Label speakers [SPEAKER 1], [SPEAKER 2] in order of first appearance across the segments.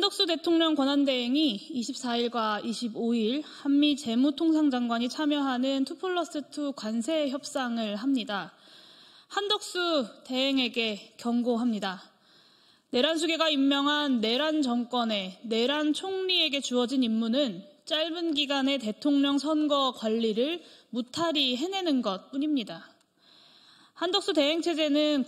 [SPEAKER 1] 한덕수 대통령 권한대행이 24일과 25일 한미 재무통상장관이 참여하는 2+2 관세 협상을 합니다. 한덕수 대행에게 경고합니다. 내란수계가 임명한 내란 정권의 내란 총리에게 주어진 임무는 짧은 기간의 대통령 선거 관리를 무탈히 해내는 것뿐입니다. 한덕수 대행체제는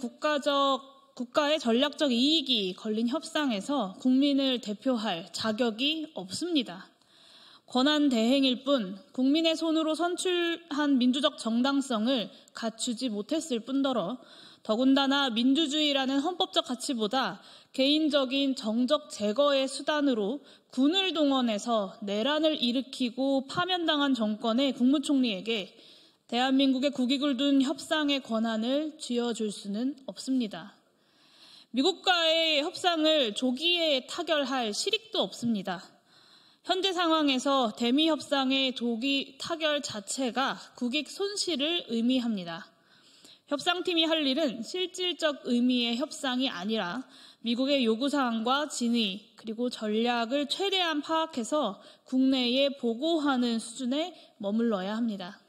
[SPEAKER 1] 국가의 전략적 이익이 걸린 협상에서 국민을 대표할 자격이 없습니다. 권한 대행일 뿐 국민의 손으로 선출한 민주적 정당성을 갖추지 못했을 뿐더러 더군다나 민주주의라는 헌법적 가치보다 개인적인 정적 제거의 수단으로 군을 동원해서 내란을 일으키고 파면당한 정권의 국무총리에게 대한민국의 국익을 둔 협상의 권한을 쥐어줄 수는 없습니다. 미국과의 협상을 조기에 타결할 실익도 없습니다. 현재 상황에서 대미 협상의 조기 타결 자체가 국익 손실을 의미합니다. 협상팀이 할 일은 실질적 의미의 협상이 아니라 미국의 요구사항과 진의 그리고 전략을 최대한 파악해서 국내에 보고하는 수준에 머물러야 합니다.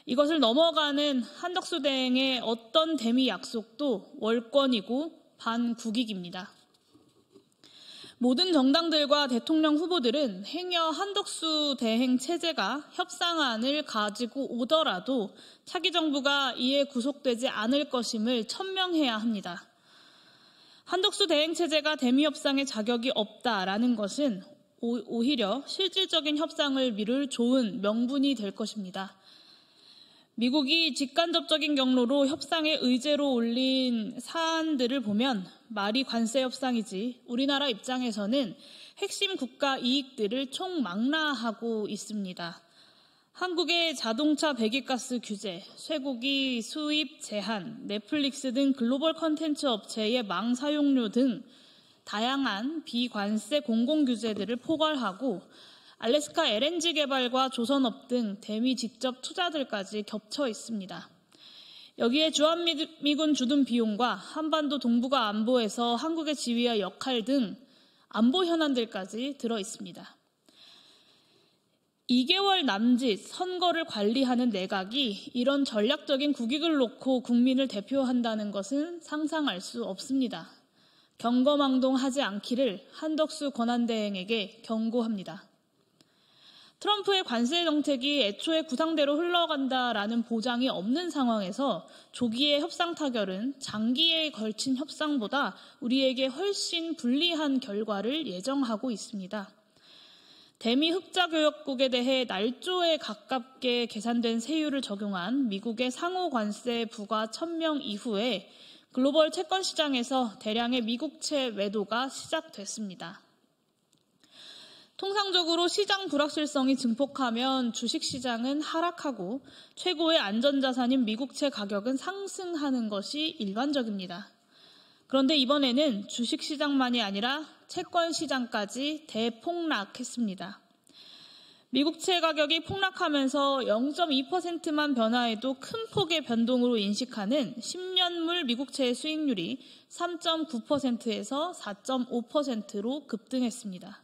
[SPEAKER 1] 이것을 넘어가는 한덕수 대행의 어떤 대미 약속도 월권이고 반국익입니다. 모든 정당들과 대통령 후보들은 행여 한덕수 대행 체제가 협상안을 가지고 오더라도 차기 정부가 이에 구속되지 않을 것임을 천명해야 합니다. 한덕수 대행 체제가 대미 협상에 자격이 없다라는 것은 오히려 실질적인 협상을 미룰 좋은 명분이 될 것입니다. 미국이 직간접적인 경로로 협상의 의제로 올린 사안들을 보면 말이 관세 협상이지 우리나라 입장에서는 핵심 국가 이익들을 총망라하고 있습니다. 한국의 자동차 배기가스 규제, 쇠고기 수입 제한, 넷플릭스 등 글로벌 콘텐츠 업체의 망 사용료 등 다양한 비관세 공공규제들을 포괄하고 알래스카 LNG 개발과 조선업 등 대미 직접 투자들까지 겹쳐 있습니다. 여기에 주한미군 주둔 비용과 한반도 동북아 안보에서 한국의 지위와 역할 등 안보 현안들까지 들어 있습니다. 2개월 남짓 선거를 관리하는 내각이 이런 전략적인 국익을 놓고 국민을 대표한다는 것은 상상할 수 없습니다. 경거망동하지 않기를 한덕수 권한대행에게 경고합니다. 트럼프의 관세 정책이 애초에 구상대로 흘러간다라는 보장이 없는 상황에서 조기의 협상 타결은 장기에 걸친 협상보다 우리에게 훨씬 불리한 결과를 예정하고 있습니다. 대미 흑자교역국에 대해 날조에 가깝게 계산된 세율을 적용한 미국의 상호 관세 부과 1000명 이후에 글로벌 채권 시장에서 대량의 미국채 매도가 시작됐습니다. 통상적으로 시장 불확실성이 증폭하면 주식시장은 하락하고 최고의 안전자산인 미국채 가격은 상승하는 것이 일반적입니다. 그런데 이번에는 주식시장만이 아니라 채권시장까지 대폭락했습니다. 미국채 가격이 폭락하면서 0.2%만 변화해도 큰 폭의 변동으로 인식하는 10년물 미국채의 수익률이 3.9%에서 4.5%로 급등했습니다.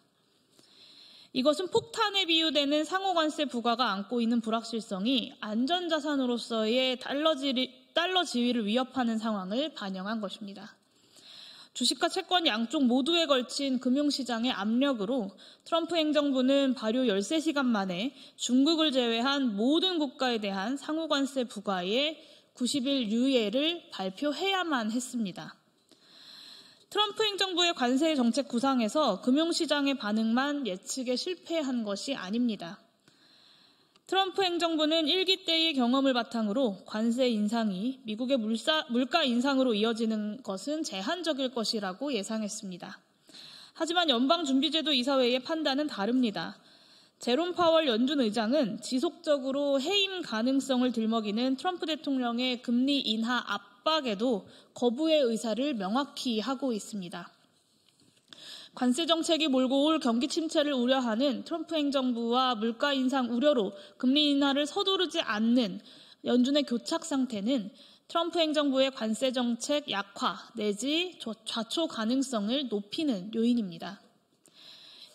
[SPEAKER 1] 이것은 폭탄에 비유되는 상호관세 부과가 안고 있는 불확실성이 안전자산으로서의 달러 지위를 위협하는 상황을 반영한 것입니다. 주식과 채권 양쪽 모두에 걸친 금융시장의 압력으로 트럼프 행정부는 발효 13시간 만에 중국을 제외한 모든 국가에 대한 상호관세 부과의 90일 유예를 발표해야만 했습니다. 트럼프 행정부의 관세 정책 구상에서 금융시장의 반응만 예측에 실패한 것이 아닙니다. 트럼프 행정부는 1기 때의 경험을 바탕으로 관세 인상이 미국의 물가 인상으로 이어지는 것은 제한적일 것이라고 예상했습니다. 하지만 연방준비제도 이사회의 판단은 다릅니다. 제롬 파월 연준 의장은 지속적으로 해임 가능성을 들먹이는 트럼프 대통령의 금리 인하 압박에도 거부의 의사를 명확히 하고 있습니다. 관세 정책이 몰고 올 경기 침체를 우려하는 트럼프 행정부와 물가 인상 우려로 금리 인하를 서두르지 않는 연준의 교착 상태는 트럼프 행정부의 관세 정책 약화 내지 좌초 가능성을 높이는 요인입니다.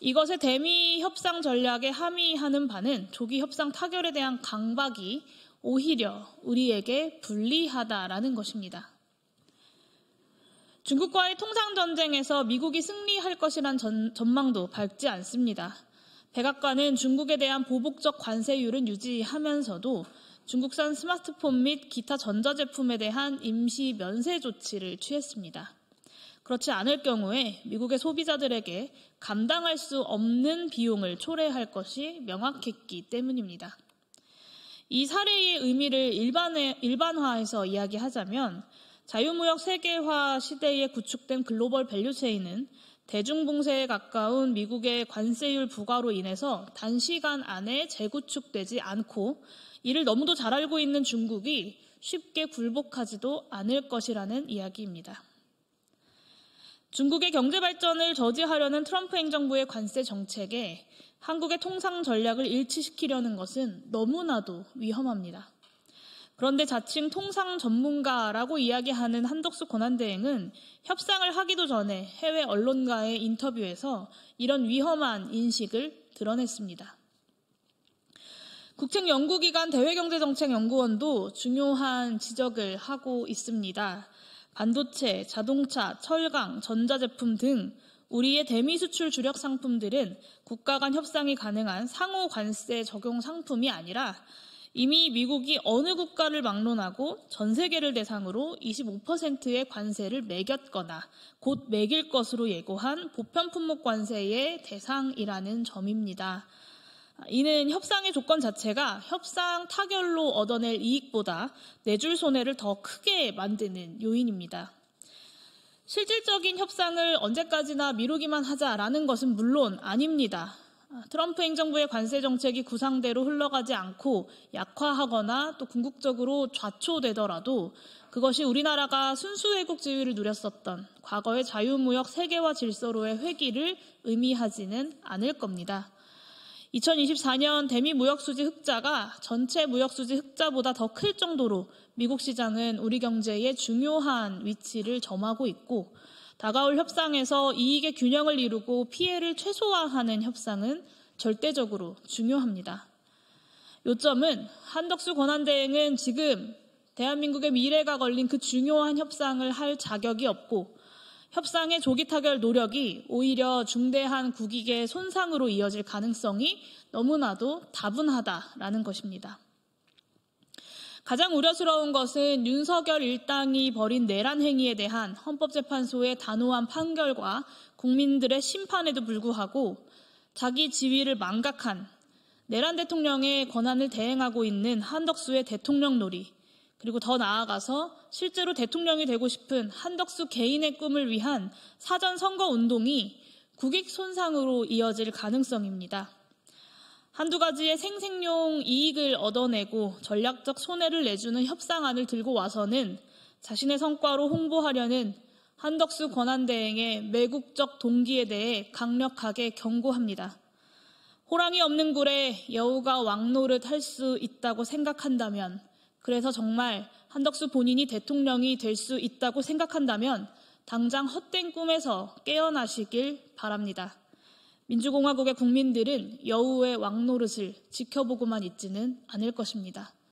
[SPEAKER 1] 이것의 대미 협상 전략에 함의하는 바는 조기 협상 타결에 대한 강박이 오히려 우리에게 불리하다라는 것입니다. 중국과의 통상전쟁에서 미국이 승리할 것이란 전망도 밝지 않습니다. 백악관은 중국에 대한 보복적 관세율은 유지하면서도 중국산 스마트폰 및 기타 전자제품에 대한 임시 면세 조치를 취했습니다. 그렇지 않을 경우에 미국의 소비자들에게 감당할 수 없는 비용을 초래할 것이 명확했기 때문입니다. 이 사례의 의미를 일반화해서 이야기하자면 자유무역 세계화 시대에 구축된 글로벌 밸류체인은 대중봉쇄에 가까운 미국의 관세율 부과로 인해서 단시간 안에 재구축되지 않고 이를 너무도 잘 알고 있는 중국이 쉽게 굴복하지도 않을 것이라는 이야기입니다. 중국의 경제 발전을 저지하려는 트럼프 행정부의 관세 정책에 한국의 통상 전략을 일치시키려는 것은 너무나도 위험합니다. 그런데 자칭 통상 전문가라고 이야기하는 한덕수 권한대행은 협상을 하기도 전에 해외 언론과의 인터뷰에서 이런 위험한 인식을 드러냈습니다. 국책연구기관 대외경제정책연구원도 중요한 지적을 하고 있습니다. 반도체, 자동차, 철강, 전자제품 등 우리의 대미 수출 주력 상품들은 국가 간 협상이 가능한 상호 관세 적용 상품이 아니라 이미 미국이 어느 국가를 막론하고 전 세계를 대상으로 25%의 관세를 매겼거나 곧 매길 것으로 예고한 보편 품목 관세의 대상이라는 점입니다. 이는 협상의 조건 자체가 협상 타결로 얻어낼 이익보다 내줄 손해를 더 크게 만드는 요인입니다. 실질적인 협상을 언제까지나 미루기만 하자라는 것은 물론 아닙니다. 트럼프 행정부의 관세 정책이 구상대로 흘러가지 않고 약화하거나 또 궁극적으로 좌초되더라도 그것이 우리나라가 순수 외국 지위를 누렸었던 과거의 자유무역 세계화 질서로의 회귀를 의미하지는 않을 겁니다. 2024년 대미 무역수지 흑자가 전체 무역수지 흑자보다 더 클 정도로 미국 시장은 우리 경제에 중요한 위치를 점하고 있고 다가올 협상에서 이익의 균형을 이루고 피해를 최소화하는 협상은 절대적으로 중요합니다. 요점은 한덕수 권한대행은 지금 대한민국의 미래가 걸린 그 중요한 협상을 할 자격이 없고 협상의 조기 타결 노력이 오히려 중대한 국익의 손상으로 이어질 가능성이 너무나도 다분하다라는 것입니다. 가장 우려스러운 것은 윤석열 일당이 벌인 내란 행위에 대한 헌법재판소의 단호한 판결과 국민들의 심판에도 불구하고 자기 지위를 망각한 내란 대통령의 권한을 대행하고 있는 한덕수의 대통령 놀이, 그리고 더 나아가서 실제로 대통령이 되고 싶은 한덕수 개인의 꿈을 위한 사전 선거 운동이 국익 손상으로 이어질 가능성입니다. 한두 가지의 생색용 이익을 얻어내고 전략적 손해를 내주는 협상안을 들고 와서는 자신의 성과로 홍보하려는 한덕수 권한대행의 매국적 동기에 대해 강력하게 경고합니다. 호랑이 없는 굴에 여우가 왕노릇 할 수 있다고 생각한다면, 그래서 정말 한덕수 본인이 대통령이 될 수 있다고 생각한다면 당장 헛된 꿈에서 깨어나시길 바랍니다. 민주공화국의 국민들은 여우의 왕노릇을 지켜보고만 있지는 않을 것입니다.